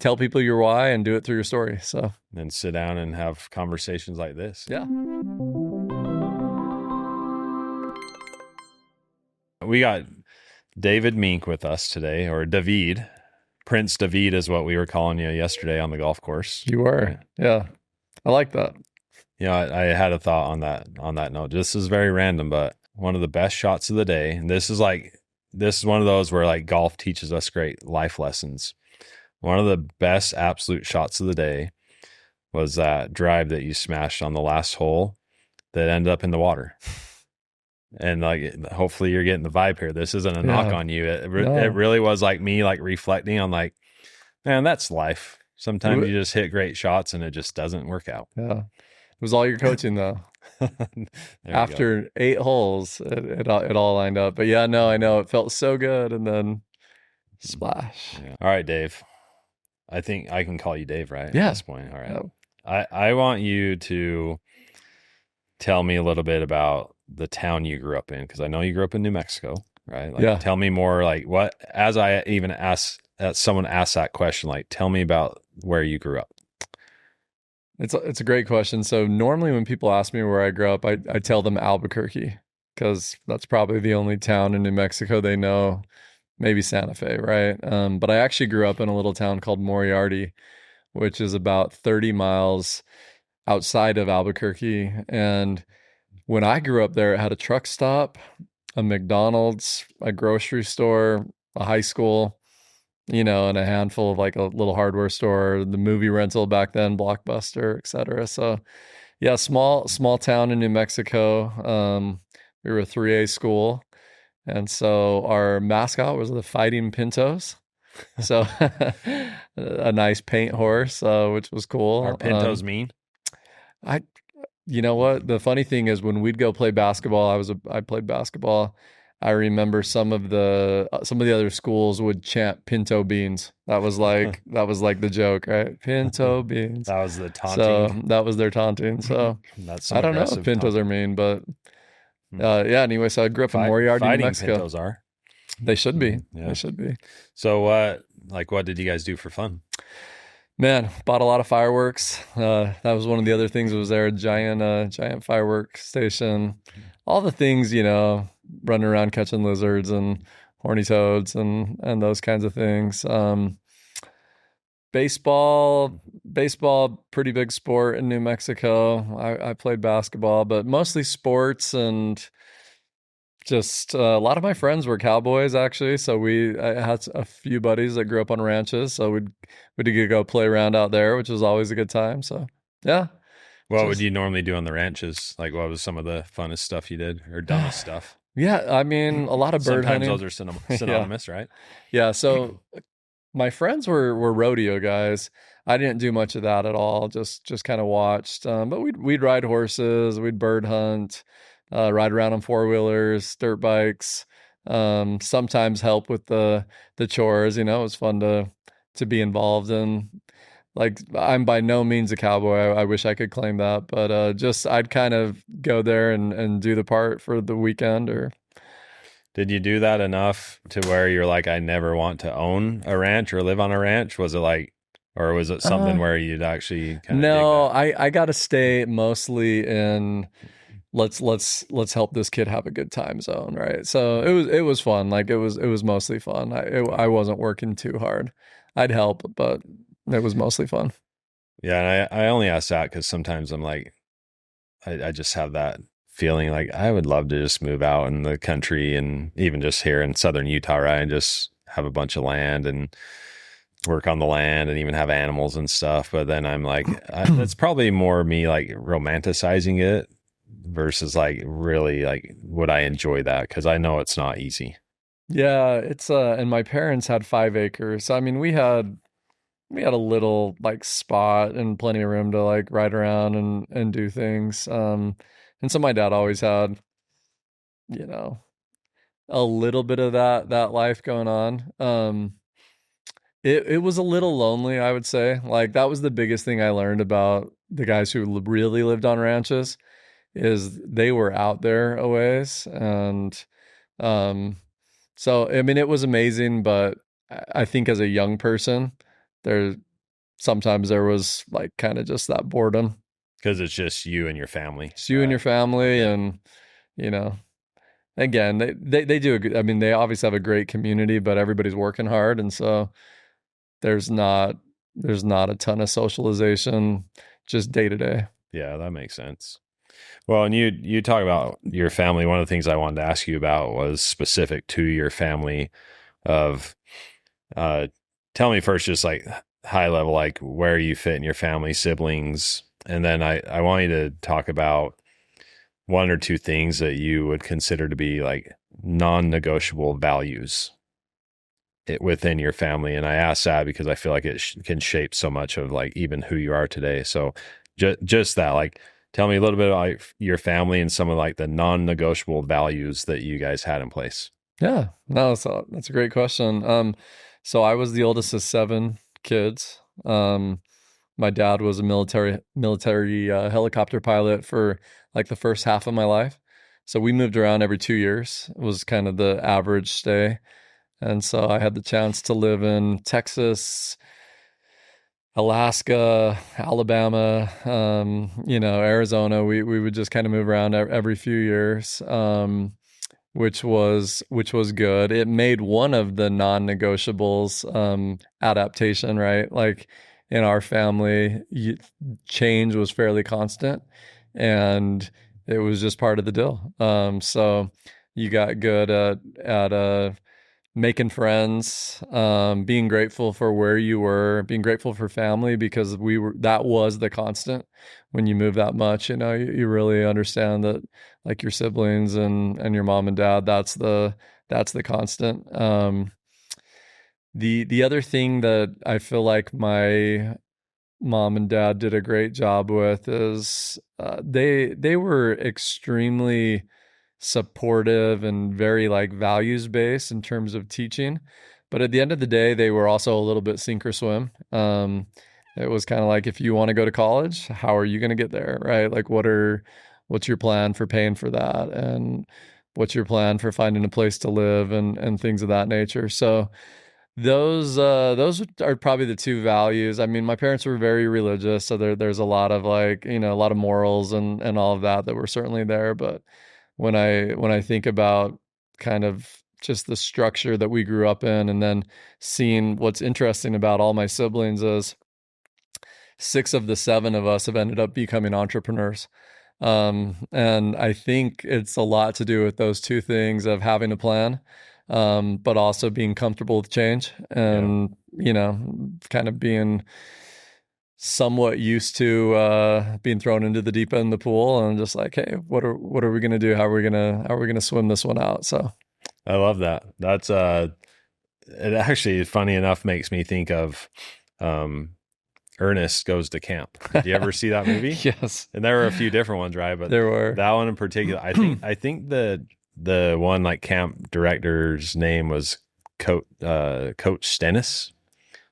tell people your why and do it through your story. So then sit down and have conversations like this. yeah. We got David Mink with us today, or David. Prince David is what we were calling you yesterday on the golf course. You were. Right? Yeah. I like that. I had a thought on that note. This is very random, but one of the best shots of the day, and this is one of those where like golf teaches us great life lessons. One of the best absolute shots of the day was that drive that you smashed on the last hole that ended up in the water. And like, hopefully you're getting the vibe here. This isn't a knock on you. It really was like me, like reflecting on like, man, that's life. Sometimes you just hit great shots and it just doesn't work out. Yeah. It was all your coaching though. After 8 holes, it all lined up. But yeah, no, I know it felt so good. And then splash. Yeah. All right, Dave. I think I can call you Dave, right? Yeah. At this point. All right. Yeah. I want you to tell me a little bit about the town you grew up in, because I know you grew up in New Mexico, right? Like, yeah. Tell me more, like what, as I even asked, as someone asked that question, like tell me about where you grew up. It's a great question. So normally when people ask me where I grew up, I tell them Albuquerque, because that's probably the only town in New Mexico they know, maybe Santa Fe, right? But I actually grew up in a little town called Moriarty, which is about 30 miles outside of Albuquerque. And when I grew up there, it had a truck stop, a McDonald's, a grocery store, a high school, and a handful of like a little hardware store, the movie rental back then, Blockbuster, etc. So yeah, small town in New Mexico. We were a 3A school. And so our mascot was the Fighting Pintos. So a nice paint horse, which was cool. Are Pintos mean? You know what? The funny thing is when we'd go play basketball, I played basketball. I remember some of the other schools would chant Pinto beans. That was like the joke, right? Pinto beans. That was the taunting. So that was their taunting. So that's I don't know if Pintos are mean, but yeah. Anyway, so I grew up in Moriarty, New Mexico. Pintos are. They should be. Yeah. They should be. So what did you guys do for fun? Man, bought a lot of fireworks. That was one of the other things that was there, a giant firework station. All the things, running around catching lizards and horny toads and those kinds of things. Baseball, pretty big sport in New Mexico. I played basketball, but mostly sports, and just a lot of my friends were cowboys, actually. So I had a few buddies that grew up on ranches. So we'd go play around out there, which was always a good time. So yeah. What would you normally do on the ranches? Like, what was some of the funnest stuff you did, or dumbest stuff? Yeah, I mean, a lot of bird hunting. Sometimes those are synonymous, right? Yeah. So my friends were rodeo guys. I didn't do much of that at all. Just kind of watched. But we'd ride horses, we'd bird hunt. Ride around on 4-wheelers, dirt bikes, sometimes help with the chores. It was fun to be involved in. Like, I'm by no means a cowboy. I wish I could claim that, but I'd kind of go there and do the part for the weekend. Or did you do that enough to where you're like, I never want to own a ranch or live on a ranch? Was it like, or was it something where you'd actually kind of No, I got to stay mostly in let's help this kid have a good time zone, right? So it was fun. Like it was mostly fun. I wasn't working too hard. I'd help, but it was mostly fun. Yeah, and I only ask that because sometimes I'm like, I just have that feeling like I would love to just move out in the country, and even just here in southern Utah, right, and just have a bunch of land and work on the land and even have animals and stuff. But then I'm like, it's probably more me like romanticizing it versus like really like would I enjoy that, because I know it's not easy. Yeah, it's and my parents had 5 acres. So I mean, we had a little like spot and plenty of room to like ride around and do things. And so my dad always had, a little bit of that life going on. It was a little lonely, I would say. Like that was the biggest thing I learned about the guys who really lived on ranches, is they were out there a ways. And so I mean, it was amazing, but I think as a young person, sometimes there was like kind of just that boredom. Because it's just you and your family. It's you and your family, and you know, again, they do a good, I mean, they obviously have a great community, but everybody's working hard, and so there's not a ton of socialization just day to day. Yeah, that makes sense. Well, and you talk about your family. One of the things I wanted to ask you about was specific to your family of tell me first just like high level, like where you fit in your family, siblings, and then I want you to talk about one or two things that you would consider to be like non-negotiable values within your family. And I ask that because I feel like it can shape so much of like even who you are today. So just that, like, tell me a little bit about your family and some of like the non-negotiable values that you guys had in place. Yeah, no, that's a great question. So I was the oldest of 7 kids. My dad was a military helicopter pilot for like the first half of my life. So we moved around every 2 years. It was kind of the average stay. And so I had the chance to live in Texas, Alaska, Alabama, Arizona. We would just kind of move around every few years, which was good. It made one of the non-negotiables adaptation, right? Like in our family, change was fairly constant, and it was just part of the deal. So you got good at making friends, being grateful for where you were, being grateful for family, because that was the constant. When you move that much, you really understand that like your siblings and your mom and dad, that's the constant. The other thing that I feel like my mom and dad did a great job with is they were extremely supportive and very like values based in terms of teaching, but at the end of the day they were also a little bit sink or swim. It was kind of like, if you want to go to college, how are you going to get there, right? Like what's your plan for paying for that, and what's your plan for finding a place to live, and things of that nature. So those are probably the 2 values. I mean, my parents were very religious, so there's a lot of like, a lot of morals and all of that were certainly there. But when I think about kind of just the structure that we grew up in, and then seeing what's interesting about all my siblings is 6 of the 7 of us have ended up becoming entrepreneurs. And I think it's a lot to do with those 2 things of having a plan, but also being comfortable with change, and, kind of being somewhat used to being thrown into the deep end of the pool, and just like, hey, what are we gonna do? How are we gonna swim this one out? So I love that. That's it actually, funny enough, makes me think of Ernest Goes to Camp. Did you ever see that movie? Yes. And there were a few different ones, right? But there were. That one in particular, I think the one like camp director's name was Coach Stennis.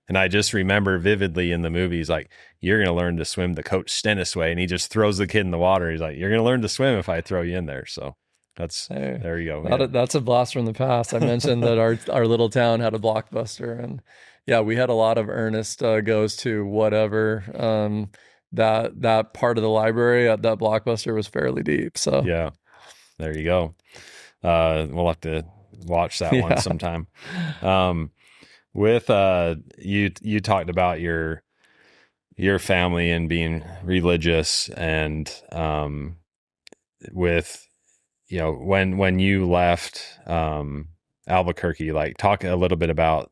And I just remember vividly in the movie, he's like, you're going to learn to swim the Coach Stennis way. And he just throws the kid in the water. He's like, you're going to learn to swim if I throw you in there. So there you go. That's a blast from the past. I mentioned that our little town had a Blockbuster, and yeah, we had a lot of Ernest Goes to whatever. That part of the library at that Blockbuster was fairly deep. So yeah, there you go. We'll have to watch that one sometime. With you talked about your family and being religious, and with when you left Albuquerque, like talk a little bit about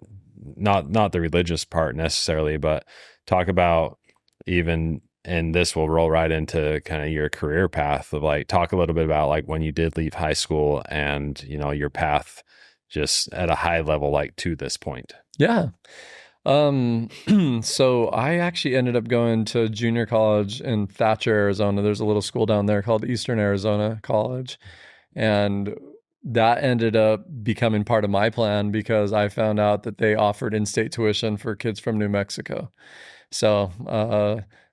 not the religious part necessarily, but talk about even, and this will roll right into kind of your career path of like, talk a little bit about like when you did leave high school and your path just at a high level, like to this point. Yeah. So I actually ended up going to junior college in Thatcher, Arizona. There's a little school down there called Eastern Arizona College. And that ended up becoming part of my plan because I found out that they offered in-state tuition for kids from New Mexico. So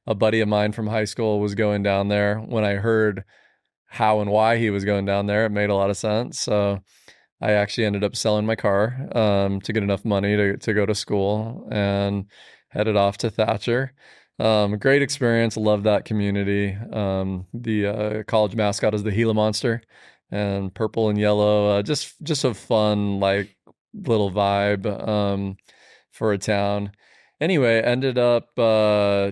a buddy of mine from high school was going down there. When I heard how and why he was going down there, it made a lot of sense. So I actually ended up selling my car to get enough money to go to school, and headed off to Thatcher. Great experience. Love that community. The college mascot is the Gila Monster, and purple and yellow. Just a fun like little vibe for a town. Anyway, ended up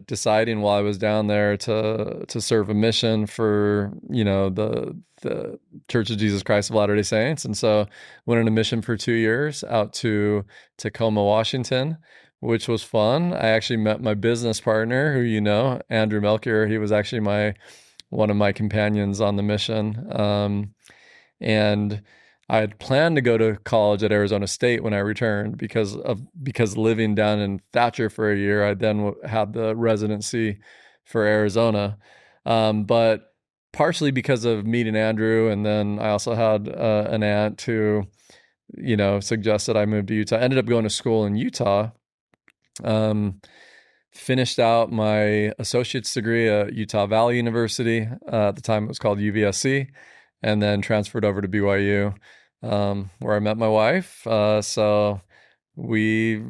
deciding while I was down there to serve a mission for the Church of Jesus Christ of Latter-day Saints, and so went on a mission for 2 years out to Tacoma, Washington, which was fun. I actually met my business partner, who Andrew Melchior. He was actually one of my companions on the mission, and I had planned to go to college at Arizona State when I returned because living down in Thatcher for a year. I then had the residency for Arizona, but partially because of meeting Andrew, and then I also had an aunt who, suggested I move to Utah. I ended up going to school in Utah. Finished out my associate's degree at Utah Valley University. At the time, it was called UVSC, and then transferred over to BYU, where I met my wife. So we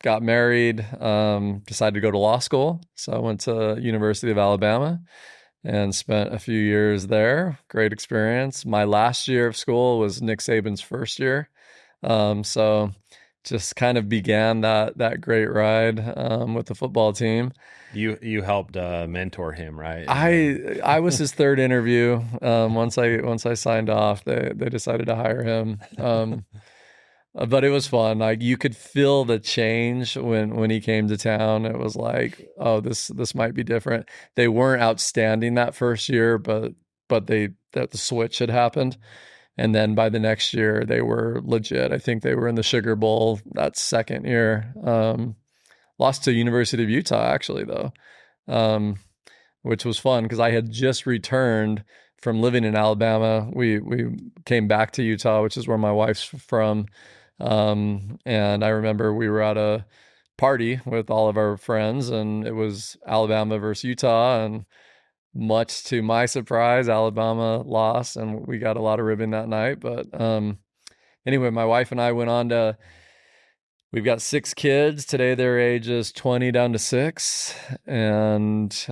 got married, decided to go to law school. So I went to University of Alabama and spent a few years there. Great experience. My last year of school was Nick Saban's first year. So just kind of began that great ride with the football team. You helped mentor him, right? I was his third interview. Once I signed off, they decided to hire him. But it was fun. Like, you could feel the change when he came to town. It was like, oh, this might be different. They weren't outstanding that first year, but the switch had happened. And then by the next year, they were legit. I think they were in the Sugar Bowl that second year. Lost to University of Utah, actually, though, which was fun because I had just returned from living in Alabama. We came back to Utah, which is where my wife's from. And I remember we were at a party with all of our friends, and it was Alabama versus Utah. And much to my surprise, Alabama lost, and we got a lot of ribbon that night. But anyway, my wife and I went on to, we've got 6 kids. Today their age is 20 down to 6. And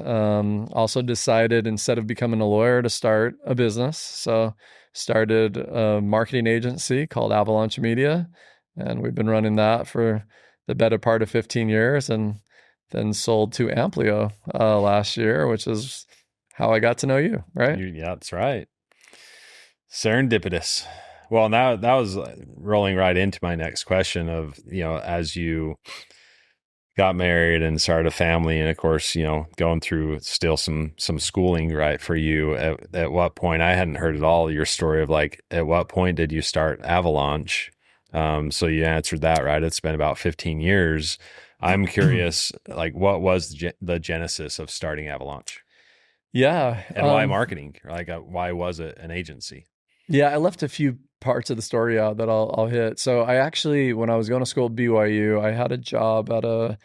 also decided, instead of becoming a lawyer, to start a business. So started a marketing agency called Avalanche Media. And we've been running that for the better part of 15 years, and then sold to Ampleo last year, which is how I got to know you, right? Yeah, that's right. Serendipitous. Well, now that was rolling right into my next question of, as you got married and started a family, and of course, going through still some schooling, right, for you, at what point, I hadn't heard at all your story of like, at what point did you start Avalanche? So you answered that, right? It's been about 15 years. I'm curious, like, what was the genesis of starting Avalanche? Yeah. And why marketing? Like, why was it an agency? Yeah, I left a few parts of the story out that I'll hit. So I actually, when I was going to school at BYU, I had a job at a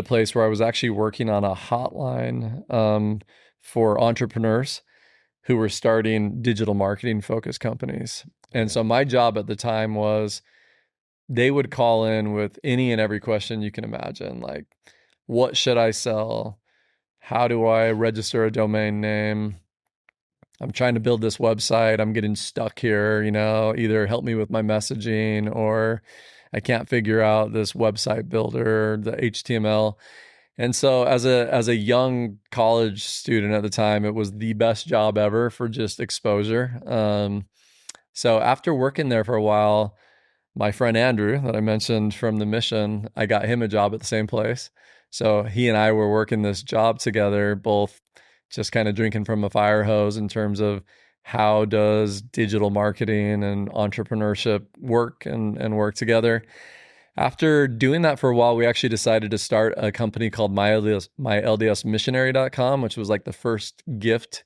place where I was actually working on a hotline for entrepreneurs who were starting digital marketing focused companies. And so my job at the time was, they would call in with any and every question you can imagine, like, what should I sell? How do I register a domain name? I'm trying to build this website. I'm getting stuck here, either help me with my messaging, or I can't figure out this website builder, the HTML. And so as a young college student at the time, it was the best job ever for just exposure. So after working there for a while, my friend Andrew that I mentioned from the mission, I got him a job at the same place. So he and I were working this job together, both just kind of drinking from a fire hose in terms of how does digital marketing and entrepreneurship work and work together. After doing that for a while, we actually decided to start a company called MyLDSmissionary.com, which was like the first gift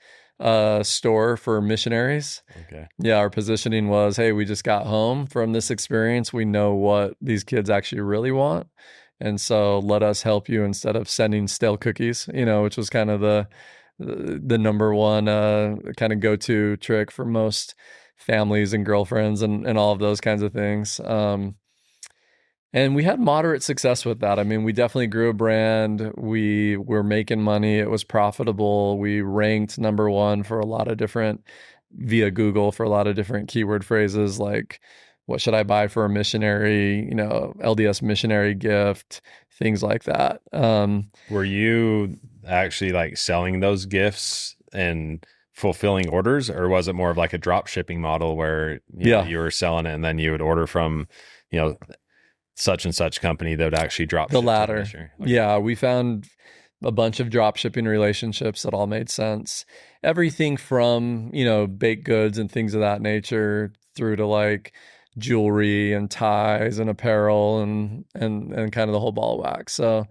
store for missionaries. Okay. Yeah, our positioning was, hey, we just got home from this experience. We know what these kids actually really want. And so let us help you instead of sending stale cookies, which was kind of the number one kind of go-to trick for most families and girlfriends and all of those kinds of things. And we had moderate success with that. I mean, we definitely grew a brand. We were making money. It was profitable. We ranked number one for a lot of different, via Google, for a lot of different keyword phrases like, what should I buy for a missionary, LDS missionary gift, things like that. Were you actually like selling those gifts and fulfilling orders, or was it more of like a drop shipping model where you were selling it and then you would order from, you know, such and such company that would actually drop The ship to latter. Okay. Yeah, we found a bunch of drop shipping relationships that all made sense. Everything from, baked goods and things of that nature through to like jewelry and ties and apparel and kind of the whole ball of wax. So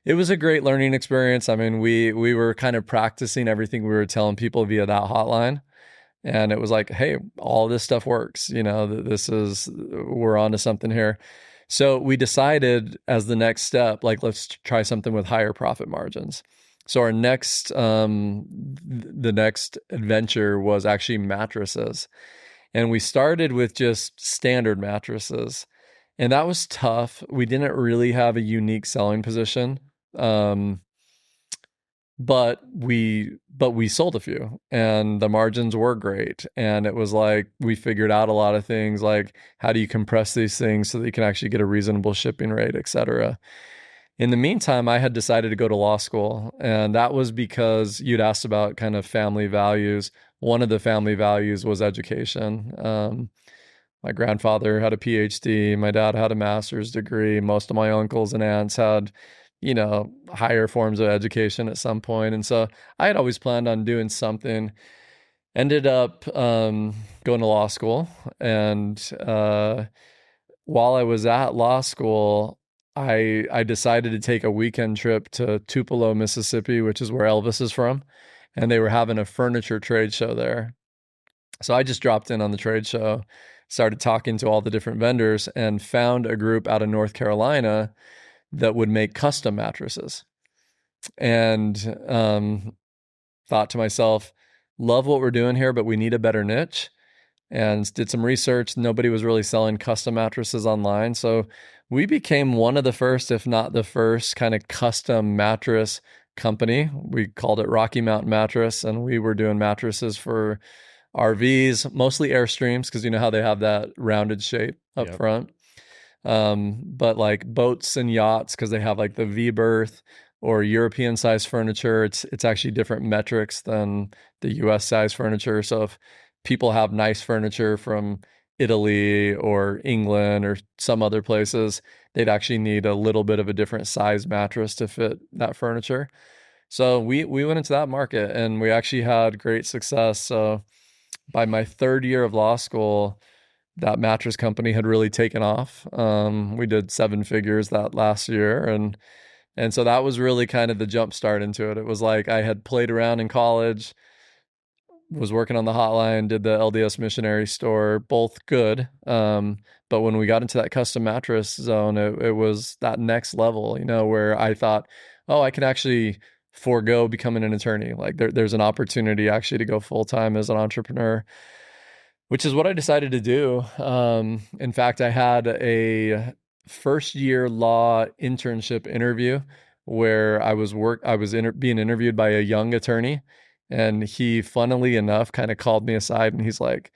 it was a great learning experience. I mean, we were kind of practicing everything we were telling people via that hotline. And it was like, hey, all this stuff works. We're onto something here. So we decided as the next step, like, let's try something with higher profit margins. So our the next adventure was actually mattresses. And we started with just standard mattresses. And that was tough. We didn't really have a unique selling position. But we sold a few and the margins were great. And it was like, we figured out a lot of things, like how do you compress these things so that you can actually get a reasonable shipping rate, et cetera. In the meantime, I had decided to go to law school, and that was because you'd asked about kind of family values. One of the family values was education. My grandfather had a PhD. My dad had a master's degree. Most of my uncles and aunts had, higher forms of education at some point. And so I had always planned on doing something. Ended up going to law school. And while I was at law school, I decided to take a weekend trip to Tupelo, Mississippi, which is where Elvis is from. And they were having a furniture trade show there. So I just dropped in on the trade show, started talking to all the different vendors, and found a group out of North Carolina that would make custom mattresses. And thought to myself, love what we're doing here, but we need a better niche. And did some research. Nobody was really selling custom mattresses online. So we became one of the first, if not the first, kind of custom mattress company. We called it Rocky Mountain Mattress, and we were doing mattresses for RVs, mostly Airstreams, because you know how they have that rounded shape up front. But like boats and yachts, because they have like the V-berth, or European size furniture, it's actually different metrics than the US size furniture. So if people have nice furniture from Italy or England or some other places, they'd actually need a little bit of a different size mattress to fit that furniture. So we went into that market, and we actually had great success. So by my third year of law school, that mattress company had really taken off. We did 7 figures that last year. And so that was really kind of the jump start into it. It was like I had played around in college, was working on the hotline, did the LDS missionary store, both good. But when we got into that custom mattress zone, it was that next level, where I thought, oh, I can actually forego becoming an attorney. Like there's an opportunity actually to go full-time as an entrepreneur, which is what I decided to do. In fact, I had a first year law internship interview where I was being interviewed by a young attorney, and he, funnily enough, kind of called me aside, and he's like,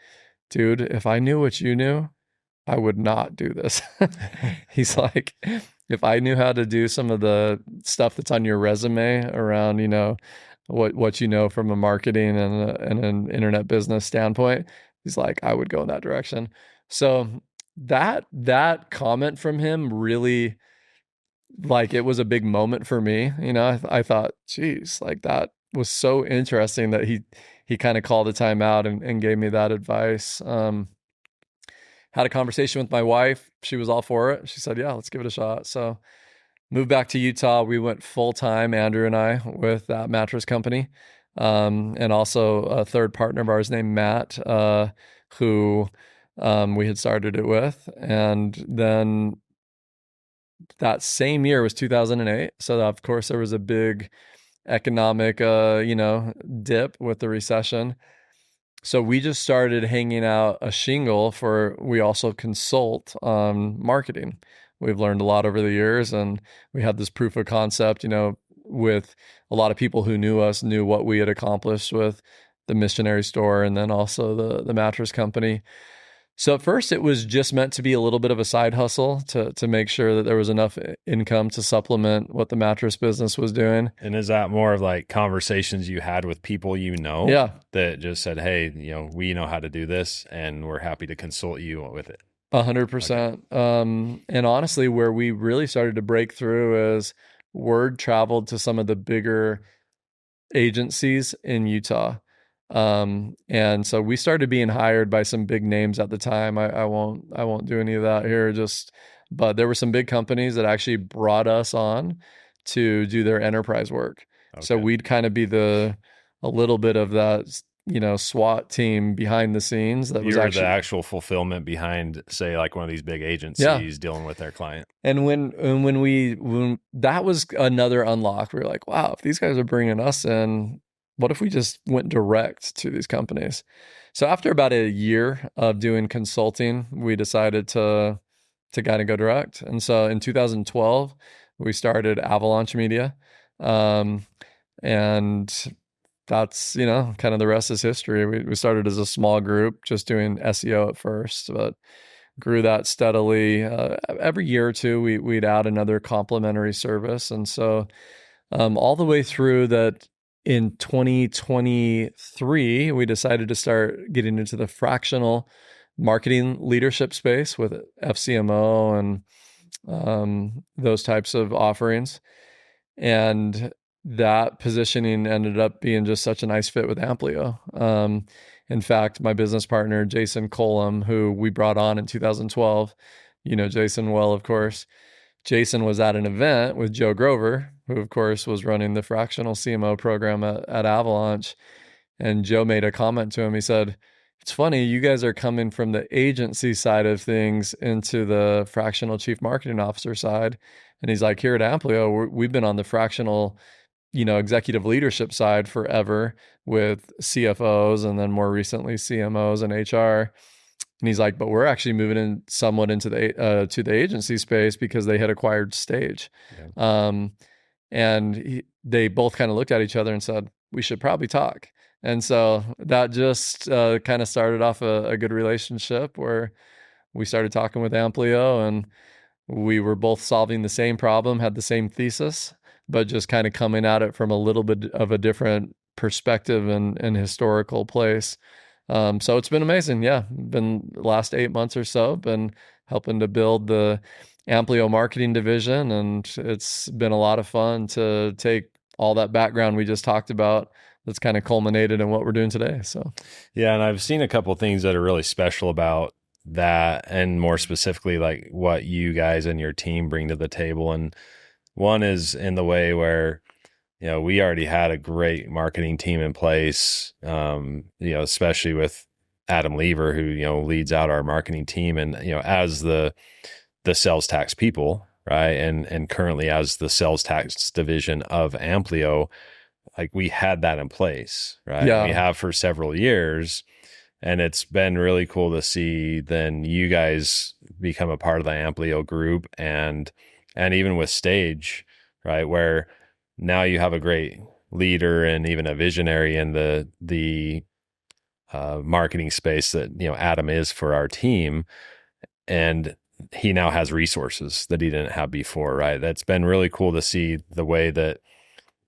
dude, if I knew what you knew, I would not do this. He's like, if I knew how to do some of the stuff that's on your resume around, what you know from a marketing and an internet business standpoint, he's like, I would go in that direction. So that comment from him really, like, it was a big moment for me. I thought, geez, like that was so interesting that he kind of called a time out and gave me that advice. Had a conversation with my wife. She was all for it. She said, yeah, let's give it a shot. So moved back to Utah. We went full-time, Andrew and I, with that mattress company. And also a third partner of ours named Matt, who we had started it with. And then that same year was 2008. So of course there was a big economic, dip with the recession. So we just started hanging out a shingle we also consult on marketing. we've learned a lot over the years, and we had this proof of concept, with a lot of people who knew us, knew what we had accomplished with the missionary store and then also the mattress company. So at first it was just meant to be a little bit of a side hustle to make sure that there was enough income to supplement what the mattress business was doing. And is that more of like conversations you had with people Yeah, that just said, hey, we know how to do this and we're happy to consult you with it? 100%. And honestly, where we really started to break through is word traveled to some of the bigger agencies in Utah. And so we started being hired by some big names at the time. I won't do any of that here, but there were some big companies that actually brought us on to do their enterprise work. Okay. So we'd kind of be a little bit of that, SWAT team behind the scenes that was actually the actual fulfillment behind, say, like one of these big agencies dealing with their client. And when that was another unlock, we were like, wow, if these guys are bringing us in, what if we just went direct to these companies? So after about a year of doing consulting, we decided to kind of go direct. And so in 2012, we started Avalanche Media. And that's, kind of the rest is history. We started as a small group, just doing SEO at first, but grew that steadily. Every year or two, we'd add another complementary service. And so all the way through that, in 2023, we decided to start getting into the fractional marketing leadership space with FCMO and those types of offerings. And that positioning ended up being just such a nice fit with Ampleo. In fact, my business partner, Jason Colum, who we brought on in 2012, Jason well, of course. Jason was at an event with Joe Grover, who, of course, was running the Fractional CMO program at Avalanche. And Joe made a comment to him. He said, it's funny, you guys are coming from the agency side of things into the fractional chief marketing officer side. And he's like, here at Ampleo, we've been on the fractional, executive leadership side forever with CFOs and then more recently CMOs and HR. And he's like, but we're actually moving in somewhat into to the agency space because they had acquired Stage. Yeah. They both kind of looked at each other and said, we should probably talk. And so that just kind of started off a good relationship where we started talking with Ampleo, and we were both solving the same problem, had the same thesis, but just kind of coming at it from a little bit of a different perspective and historical place. So it's been amazing. Yeah. Been the last 8 months or so, been helping to build the Ampleo marketing division. And it's been a lot of fun to take all that background we just talked about that's kind of culminated in what we're doing today. So, yeah. And I've seen a couple of things that are really special about that, and more specifically, like what you guys and your team bring to the table. And one is in the way where, we already had a great marketing team in place, especially with Adam Lever, who, leads out our marketing team and, as the sales tax people, right. And currently as the sales tax division of Ampleo, like we had that in place, right. Yeah. We have for several years, and it's been really cool to see then you guys become a part of the Ampleo group and even with Stage, right. Where now you have a great leader and even a visionary in the marketing space that, Adam is for our team. And he now has resources that he didn't have before, right? That's been really cool to see the way that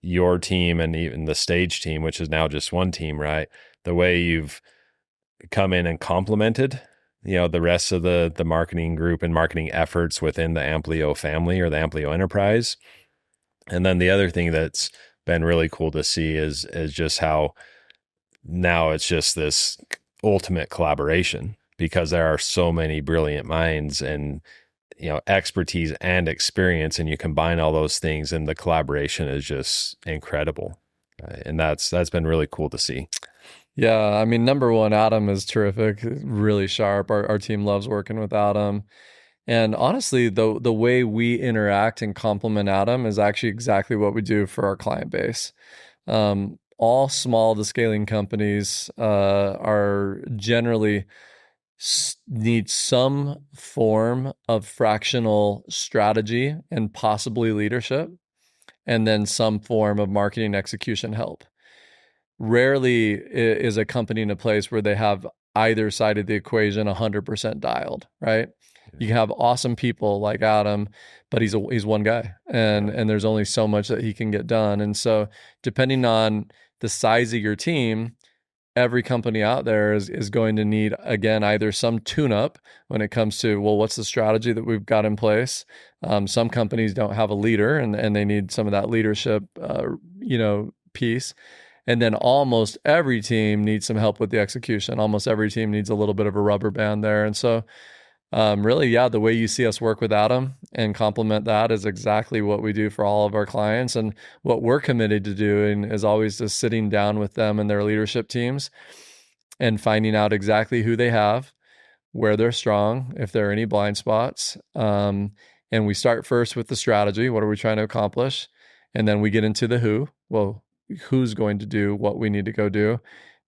your team and even the Stage team, which is now just one team, right? The way you've come in and complemented, the rest of the marketing group and marketing efforts within the Ampleo family or the Ampleo enterprise. And then the other thing that's been really cool to see is just how now it's just this ultimate collaboration, because there are so many brilliant minds and, expertise and experience, and you combine all those things and the collaboration is just incredible. Right? And that's been really cool to see. Yeah. I mean, number one, Adam is terrific, really sharp. Our team loves working with Adam. And honestly, the way we interact and complement Adam is actually exactly what we do for our client base. All small to scaling companies are generally need some form of fractional strategy and possibly leadership, and then some form of marketing execution help. Rarely is a company in a place where they have either side of the equation 100% dialed, right? You can have awesome people like Adam, but he's one guy, and there's only so much that he can get done. And so depending on the size of your team, every company out there is going to need, again, either some tune-up when it comes to, well, what's the strategy that we've got in place? Some companies don't have a leader, and they need some of that leadership, piece. And then almost every team needs some help with the execution. Almost every team needs a little bit of a rubber band there. And so really, the way you see us work with Adam and complement that is exactly what we do for all of our clients. And what we're committed to doing is always just sitting down with them and their leadership teams and finding out exactly who they have, where they're strong, if there are any blind spots. And we start first with the strategy. What are we trying to accomplish? And then we get into the who. Well, who's going to do what we need to go do?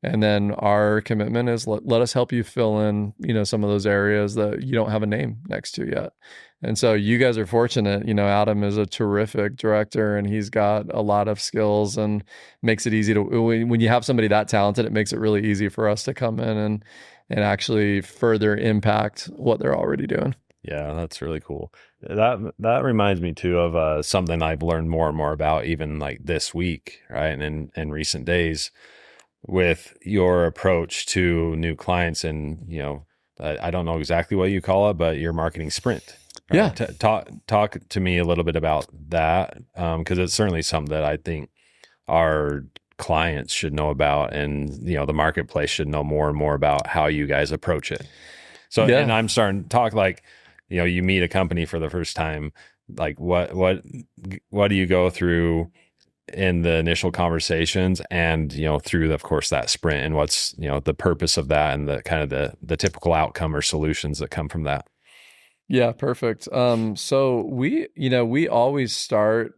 And then our commitment is let us help you fill in, some of those areas that you don't have a name next to yet. And so you guys are fortunate. Adam is a terrific director, and he's got a lot of skills, and makes it easy to, when you have somebody that talented, it makes it really easy for us to come in and actually further impact what they're already doing. Yeah, that's really cool. That reminds me too of something I've learned more and more about, even like this week, right? And in recent days, with your approach to new clients, and I don't know exactly what you call it, but your marketing sprint. Right? Yeah. Talk to me a little bit about that, because it's certainly something that I think our clients should know about, and the marketplace should know more and more about how you guys approach it. So, and I'm starting to talk like, you meet a company for the first time, like what do you go through in the initial conversations, and through, of course, that sprint, and what's the purpose of that, and the kind of the typical outcome or solutions that come from that. Yeah, perfect. So we always start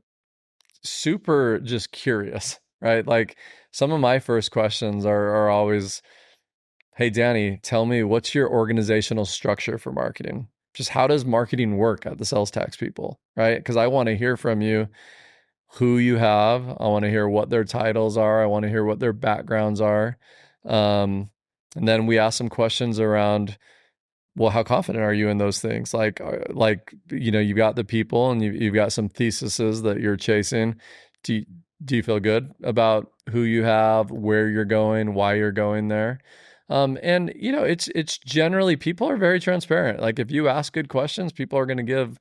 super just curious, right? Like, some of my first questions are always, hey, Danny, tell me, what's your organizational structure for marketing? Just how does marketing work at the sales tax people, right? Because I want to hear from you who you have. I want to hear what their titles are. I want to hear what their backgrounds are. And then we ask some questions around, well, how confident are you in those things? Like, you've got the people, and you've got some theses that you're chasing. Do you feel good about who you have, where you're going, why you're going there? And it's generally, people are very transparent. Like, if you ask good questions, people are going to give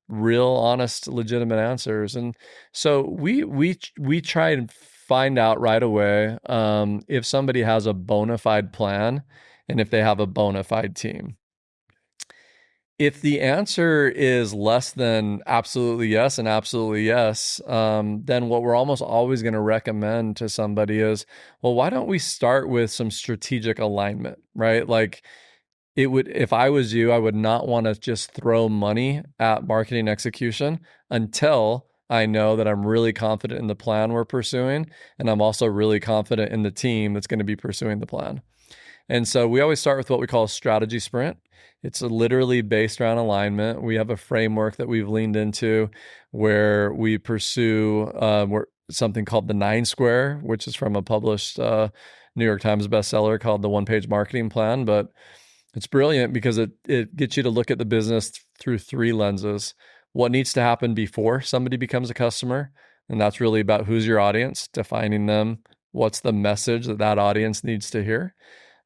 real, honest, legitimate answers. And so we try and find out right away if somebody has a bona fide plan and if they have a bona fide team. If the answer is less than absolutely yes and absolutely yes, then what we're almost always going to recommend to somebody is, well, why don't we start with some strategic alignment, right? Like, if I was you, I would not want to just throw money at marketing execution until I know that I'm really confident in the plan we're pursuing, and I'm also really confident in the team that's going to be pursuing the plan. And so we always start with what we call a strategy sprint. It's literally based around alignment. We have a framework that we've leaned into where we pursue something called the 9 Square, which is from a published New York Times bestseller called The One-Page Marketing Plan. But it's brilliant because it gets you to look at the business through 3 lenses. What needs to happen before somebody becomes a customer? And that's really about who's your audience, defining them, what's the message that audience needs to hear.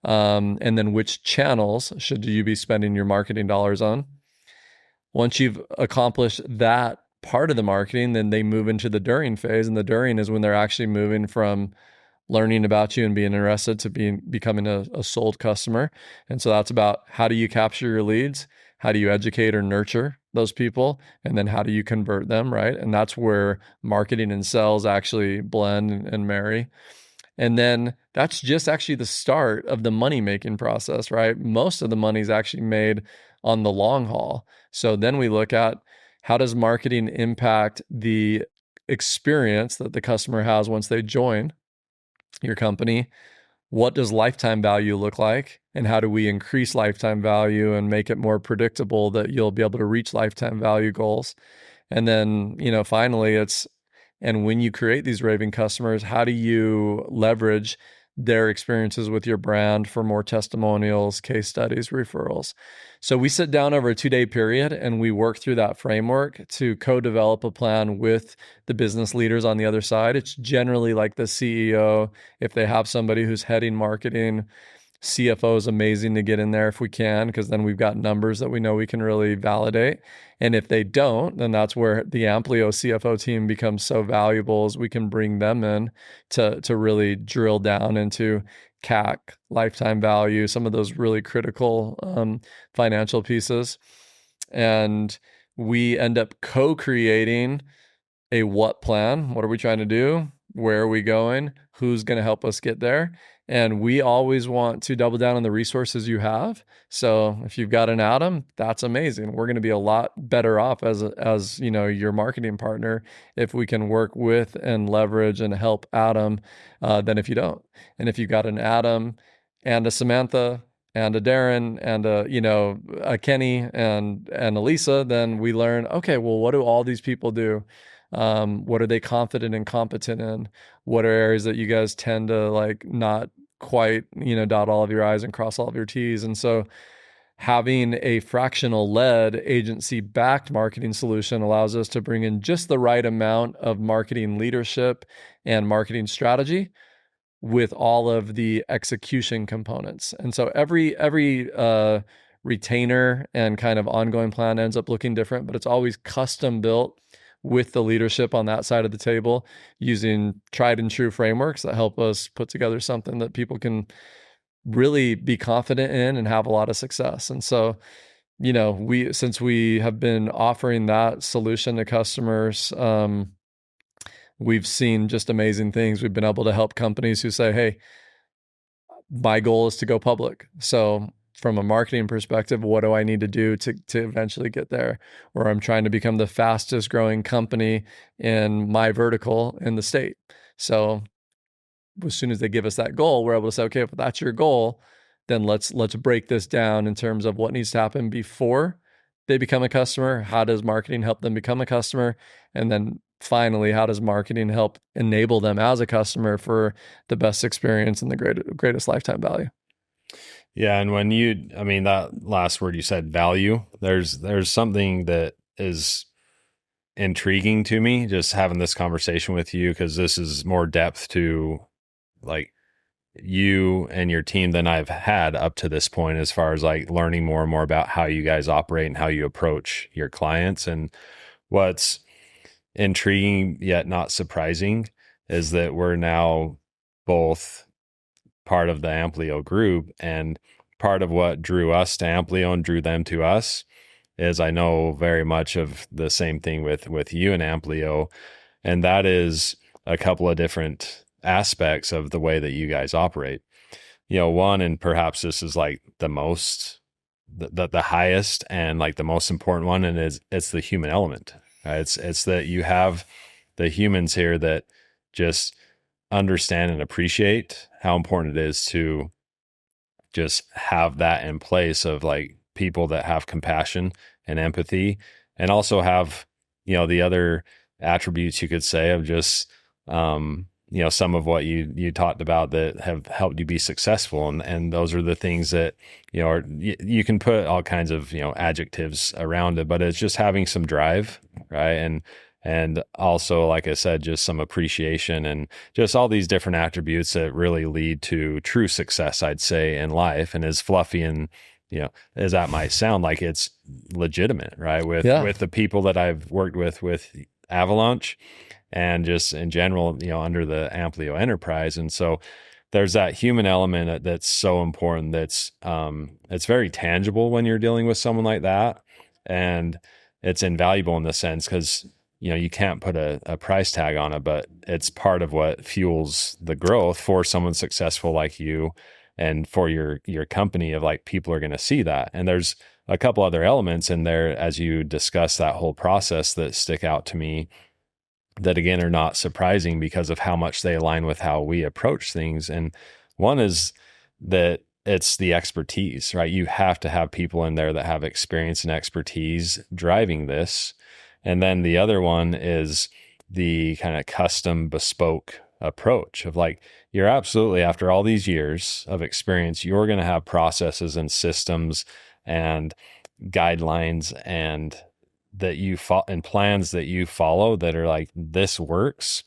And then which channels should you be spending your marketing dollars on? Once you've accomplished that part of the marketing, then they move into the during phase. And the during is when they're actually moving from learning about you and being interested to becoming a sold customer. And so that's about, how do you capture your leads? How do you educate or nurture those people? And then how do you convert them, right? And that's where marketing and sales actually blend and marry. And then that's just actually the start of the money-making process, right? Most of the money is actually made on the long haul. So then we look at, how does marketing impact the experience that the customer has once they join your company? what does lifetime value look like? And how do we increase lifetime value and make it more predictable that you'll be able to reach lifetime value goals? And then, finally, and when you create these raving customers, how do you leverage their experiences with your brand for more testimonials, case studies, referrals? So we sit down over a 2-day period and we work through that framework to co-develop a plan with the business leaders on the other side. It's generally like the CEO, if they have somebody who's heading marketing. CFO is amazing to get in there if we can, because then we've got numbers that we know we can really validate. And if they don't, then that's where the Ampleo CFO team becomes so valuable, as we can bring them in to really drill down into CAC, lifetime value, some of those really critical financial pieces. And we end up co-creating a what plan. What are we trying to do? Where are we going? Who's going to help us get there? And we always want to double down on the resources you have. So if you've got an Adam, that's amazing. We're going to be a lot better off as your marketing partner if we can work with and leverage and help Adam than if you don't. And if you've got an Adam and a Samantha and a Darren and a Kenny and a Lisa, then we learn, okay, well, what do all these people do? What are they confident and competent in? What are areas that you guys tend to not quite, dot all of your I's and cross all of your T's? And so having a fractional led agency backed marketing solution allows us to bring in just the right amount of marketing leadership and marketing strategy with all of the execution components. And so every retainer and kind of ongoing plan ends up looking different, but it's always custom built with the leadership on that side of the table, using tried and true frameworks that help us put together something that people can really be confident in and have a lot of success. And so, since we have been offering that solution to customers, we've seen just amazing things. We've been able to help companies who say, hey, my goal is to go public. So from a marketing perspective, what do I need to do to eventually get there? Or I'm trying to become the fastest growing company in my vertical in the state. So as soon as they give us that goal, we're able to say, okay, if that's your goal, then let's break this down in terms of what needs to happen before they become a customer. How does marketing help them become a customer? And then finally, how does marketing help enable them as a customer for the best experience and the greatest lifetime value? Yeah. And when that last word you said, value, there's something that is intriguing to me just having this conversation with you, because this is more depth to you and your team than I've had up to this point, as far as learning more and more about how you guys operate and how you approach your clients. And what's intriguing yet not surprising is that we're now both part of the Ampleo group, and part of what drew us to Ampleo and drew them to us is I know very much of the same thing with you and Ampleo, and that is a couple of different aspects of the way that you guys operate. One, and perhaps this is the most, the highest and the most important one, and it's the human element. Right? It's that you have the humans here that just understand and appreciate how important it is to just have that in place of people that have compassion and empathy, and also have, the other attributes you could say of just, some of what you talked about that have helped you be successful. And those are the things that, you can put all kinds of, adjectives around it, but it's just having some drive, right? And also, like I said, just some appreciation and just all these different attributes that really lead to true success, I'd say, in life. And as fluffy and, as that might sound, it's legitimate, right? With the people that I've worked with Avalanche and just in general, under the Ampleo enterprise. And so there's that human element that's so important. That's, it's very tangible when you're dealing with someone like that. And it's invaluable in the sense because you can't put a price tag on it, but it's part of what fuels the growth for someone successful like you and for your company of people are going to see that. And there's a couple other elements in there as you discuss that whole process that stick out to me that again are not surprising because of how much they align with how we approach things. And One is that it's the expertise, right? You have to have people in there that have experience and expertise driving this. And then the other one is the kind of custom bespoke approach of like, you're absolutely, after all these years of experience, you're going to have processes and systems and guidelines and and plans that you follow that are like, this works.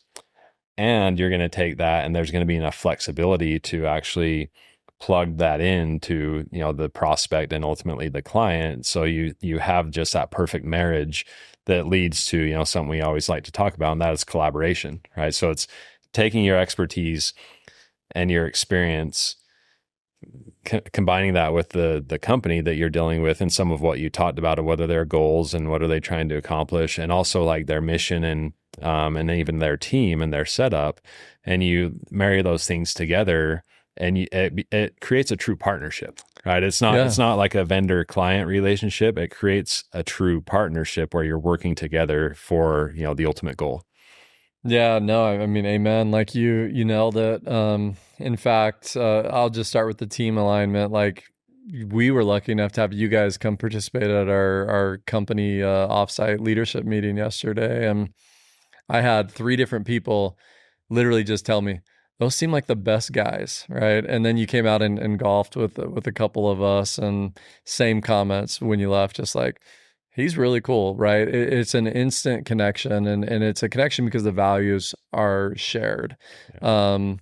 And you're going to take that, and there's going to be enough flexibility to actually plug that into, the prospect and ultimately the client. So you have just that perfect marriage that leads to, something we always like to talk about, and that is collaboration, right? So it's taking your expertise and your experience, combining that with the company that you're dealing with, and some of what you talked about of whether their goals and what are they trying to accomplish, and also like their mission and even their team and their setup, and you marry those things together, and it creates a true partnership, right? It's not like a vendor client relationship. It creates a true partnership where you're working together for the ultimate goal. Yeah, no, I mean, amen. Like you nailed it. In fact, I'll just start with the team alignment. Like we were lucky enough to have you guys come participate at our company offsite leadership meeting yesterday, and I had 3 different people literally just tell me those seem like the best guys, right? And then you came out and golfed with a couple of us, and same comments when you left, just like, he's really cool, right? It's an instant connection, and it's a connection because the values are shared. Yeah.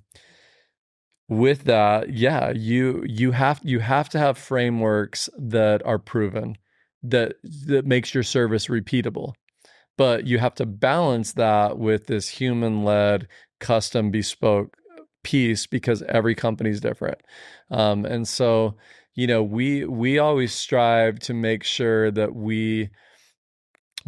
With that, yeah, you have to have frameworks that are proven, that makes your service repeatable. But you have to balance that with this human-led, custom, bespoke piece, because every company is different. And so, we always strive to make sure that we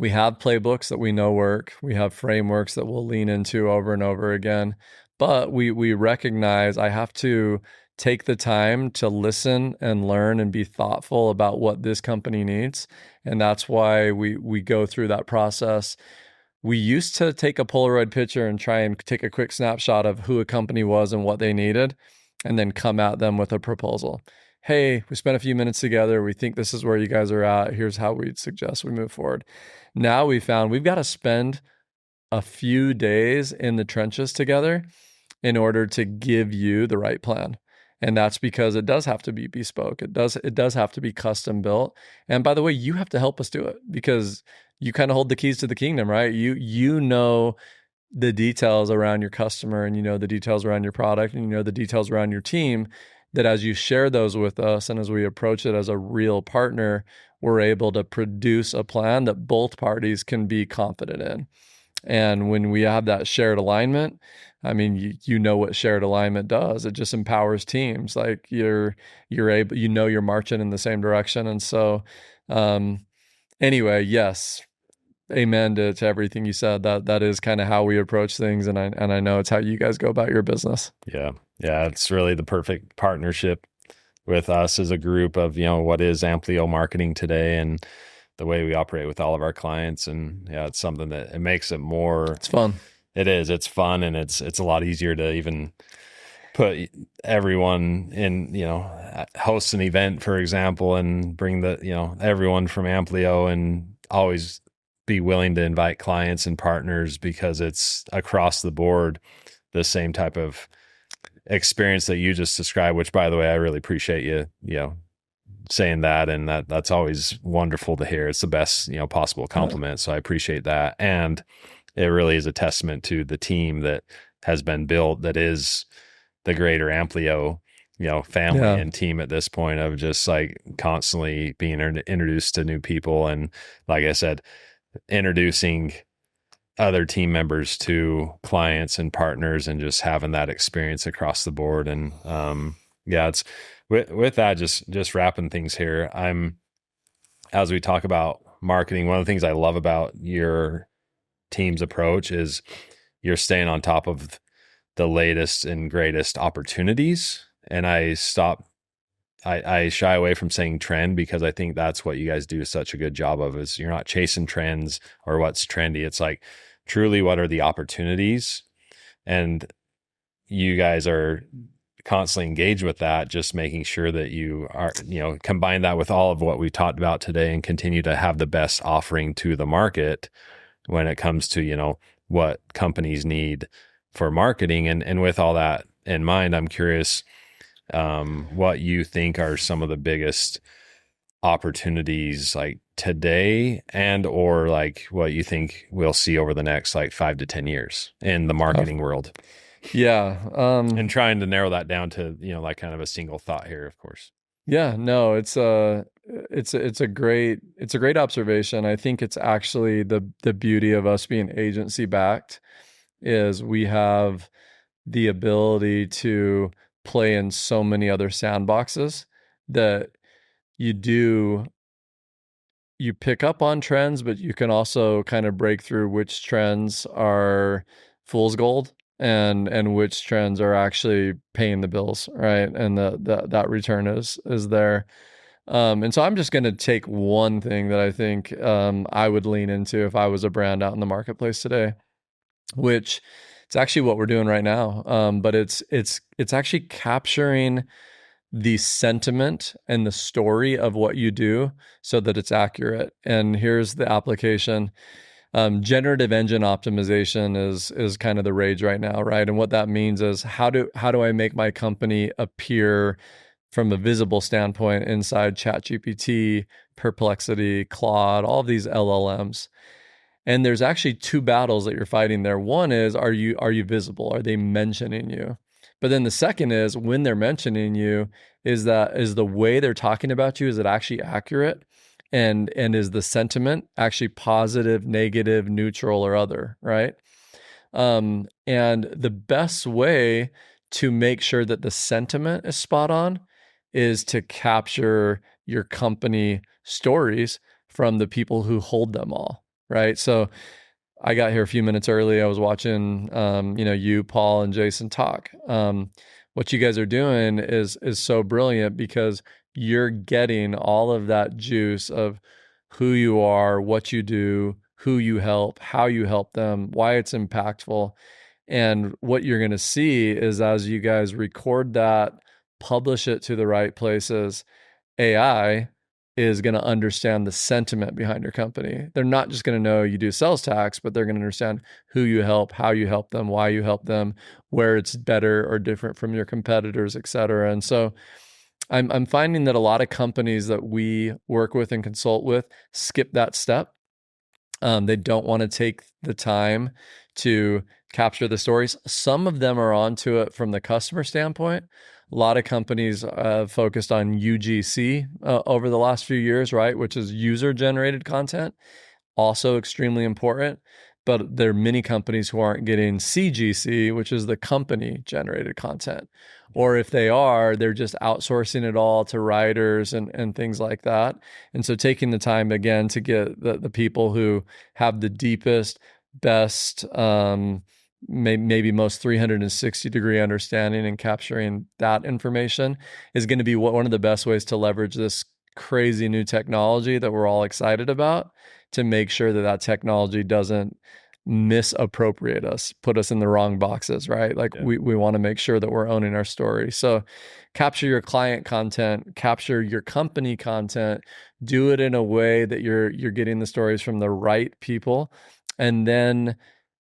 have playbooks that we know work. We have frameworks that we'll lean into over and over again. But we recognize I have to take the time to listen and learn and be thoughtful about what this company needs. And that's why we go through that process. We used to take a Polaroid picture and try and take a quick snapshot of who a company was and what they needed, and then come at them with a proposal. Hey, we spent a few minutes together. We think this is where you guys are at. Here's how we'd suggest we move forward. Now we found we've got to spend a few days in the trenches together in order to give you the right plan. And that's because it does have to be bespoke. It does have to be custom built. And by the way, you have to help us do it, because you kind of hold the keys to the kingdom, right? You know the details around your customer, and you know the details around your product, and you know the details around your team, that as you share those with us and as we approach it as a real partner, we're able to produce a plan that both parties can be confident in. And when we have that shared alignment, I mean, you know what shared alignment does. It just empowers teams. Like you're able, you're marching in the same direction. And so, anyway, yes, amen to everything you said. That is kind of how we approach things, and I know it's how you guys go about your business. Yeah, it's really the perfect partnership with us as a group of what is Ampleo marketing today, and the way we operate with all of our clients. And it's something that it makes it more. It's fun. It is. It's fun, and it's a lot easier to even put everyone in, host an event, for example, and bring everyone from Ampleo, and always be willing to invite clients and partners, because it's across the board the same type of experience that you just described, which, by the way, I really appreciate you saying that, and that's always wonderful to hear. It's the best possible compliment. So I appreciate that. And it really is a testament to the team that has been built, that is the greater Ampleo family and team at this point, of just like constantly being introduced to new people, and like I said, introducing other team members to clients and partners, and just having that experience across the board. And it's with that, just wrapping things here. As we talk about marketing, one of the things I love about your team's approach is you're staying on top of the latest and greatest opportunities. And I shy away from saying trend, because I think that's what you guys do such a good job of, is you're not chasing trends or what's trendy. It's like, truly, what are the opportunities? And you guys are constantly engage with that, just making sure that you are, combine that with all of what we talked about today and continue to have the best offering to the market when it comes to, what companies need for marketing. And with all that in mind, I'm curious what you think are some of the biggest opportunities like today, and or like what you think we'll see over the next like 5 to 10 years in the marketing world. Yeah. And trying to narrow that down to, like kind of a single thought here, of course. Yeah, no, it's a great observation. I think it's actually the beauty of us being agency backed is we have the ability to play in so many other sandboxes that you pick up on trends, but you can also kind of break through which trends are fool's gold and which trends are actually paying the bills, right? And that return is there. And so I'm just going to take one thing that I think I would lean into if I was a brand out in the marketplace today, which it's actually what we're doing right now. But it's actually capturing the sentiment and the story of what you do so that it's accurate. And here's the application. Generative engine optimization is kind of the rage right now, right? And what that means is how do I make my company appear from a visible standpoint inside ChatGPT, Perplexity, Claude, all of these LLMs. And there's actually two battles that you're fighting there. One is, are you visible? Are they mentioning you? But then the second is, when they're mentioning you, is the way they're talking about you, is it actually accurate? And is the sentiment actually positive, negative, neutral, or other, right? And the best way to make sure that the sentiment is spot on is to capture your company stories from the people who hold them all, right? So I got here a few minutes early. I was watching, you, Paul, and Jason talk. What you guys are doing is so brilliant because you're getting all of that juice of who you are, what you do, who you help, how you help them, why it's impactful. And what you're going to see is as you guys record that, publish it to the right places, AI is going to understand the sentiment behind your company. They're not just going to know you do sales tax, but they're going to understand who you help, how you help them, why you help them, where it's better or different from your competitors, et cetera. And so I'm finding that a lot of companies that we work with and consult with skip that step. They don't want to take the time to capture the stories. Some of them are onto it from the customer standpoint. A lot of companies focused on UGC over the last few years, right? Which is user-generated content, also extremely important. But there are many companies who aren't getting CGC, which is the company-generated content. Or if they are, they're just outsourcing it all to writers and things like that. And so taking the time, again, to get the people who have the deepest, best, maybe most 360-degree understanding and capturing that information is going to be one of the best ways to leverage this crazy new technology that we're all excited about, to make sure that technology doesn't misappropriate us, put us in the wrong boxes, right? Like we want to make sure that we're owning our story. So capture your client content, capture your company content, do it in a way that you're getting the stories from the right people, and then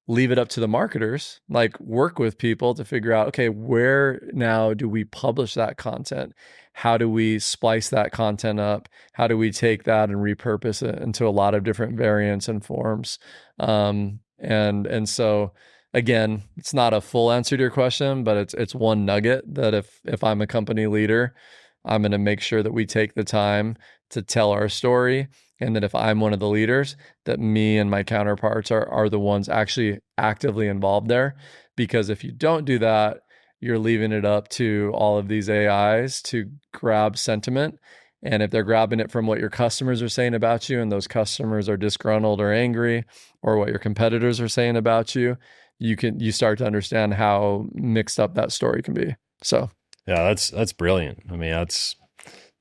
leave it up to the marketers, like work with people to figure out, okay, where now do we publish that content? How do we splice that content up? How do we take that and repurpose it into a lot of different variants and forms? And so again, it's not a full answer to your question, but it's one nugget that if I'm a company leader, I'm going to make sure that we take the time to tell our story. And that if I'm one of the leaders, that me and my counterparts are the ones actually actively involved there. Because if you don't do that, you're leaving it up to all of these AIs to grab sentiment. And if they're grabbing it from what your customers are saying about you, and those customers are disgruntled or angry, or what your competitors are saying about you, you start to understand how mixed up that story can be. So yeah, that's brilliant. I mean, that's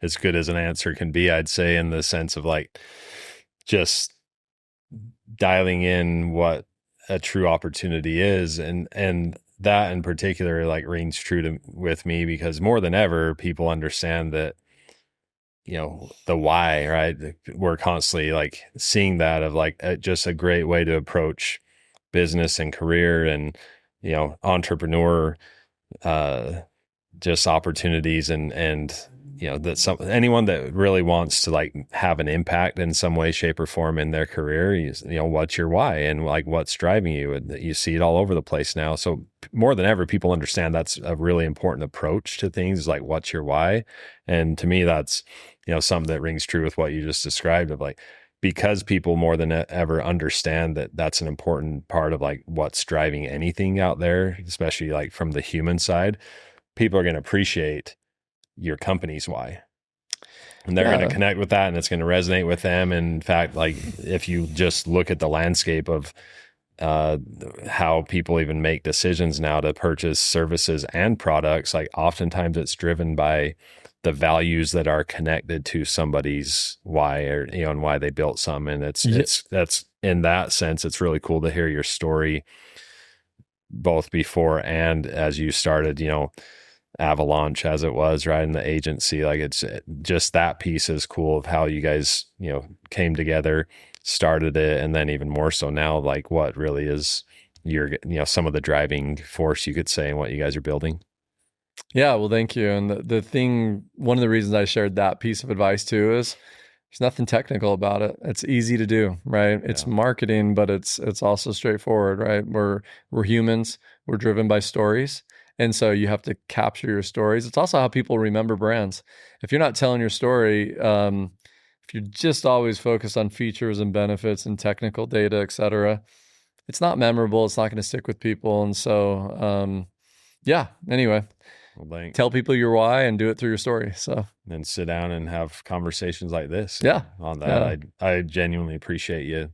as good as an answer can be, I'd say, in the sense of like just dialing in what a true opportunity is. And that in particular like rings true with me, because more than ever, people understand that, the why, right? We're constantly like seeing that of like just a great way to approach business and career and, entrepreneur, uh, just opportunities and that anyone that really wants to like have an impact in some way, shape, or form in their career, what's your why and like what's driving you, and you see it all over the place now. So more than ever, people understand that's a really important approach to things, is like what's your why. And to me, that's something that rings true with what you just described, of like, because people more than ever understand that that's an important part of like what's driving anything out there, especially like from the human side. People are going to appreciate your company's why, and they're going to connect with that, and it's going to resonate with them. And in fact, like if you just look at the landscape of how people even make decisions now to purchase services and products, like oftentimes it's driven by the values that are connected to somebody's why, or and why they built some. And it's that's in that sense, it's really cool to hear your story, both before and as you started, Avalanche as it was, right, in the agency. Like it's just, that piece is cool of how you guys came together, started it, and then even more so now, like what really is your some of the driving force, you could say, in what you guys are building. Yeah, well, thank you. And the thing, one of the reasons I shared that piece of advice too is there's nothing technical about it. It's easy to do, right? It's marketing, but it's also straightforward, right? We're humans. We're driven by stories. And so you have to capture your stories. It's also how people remember brands. If you're not telling your story, if you're just always focused on features and benefits and technical data, et cetera, it's not memorable. It's not going to stick with people. And so, anyway, tell people your why and do it through your story. So then sit down and have conversations like this. Yeah. On that. I genuinely appreciate you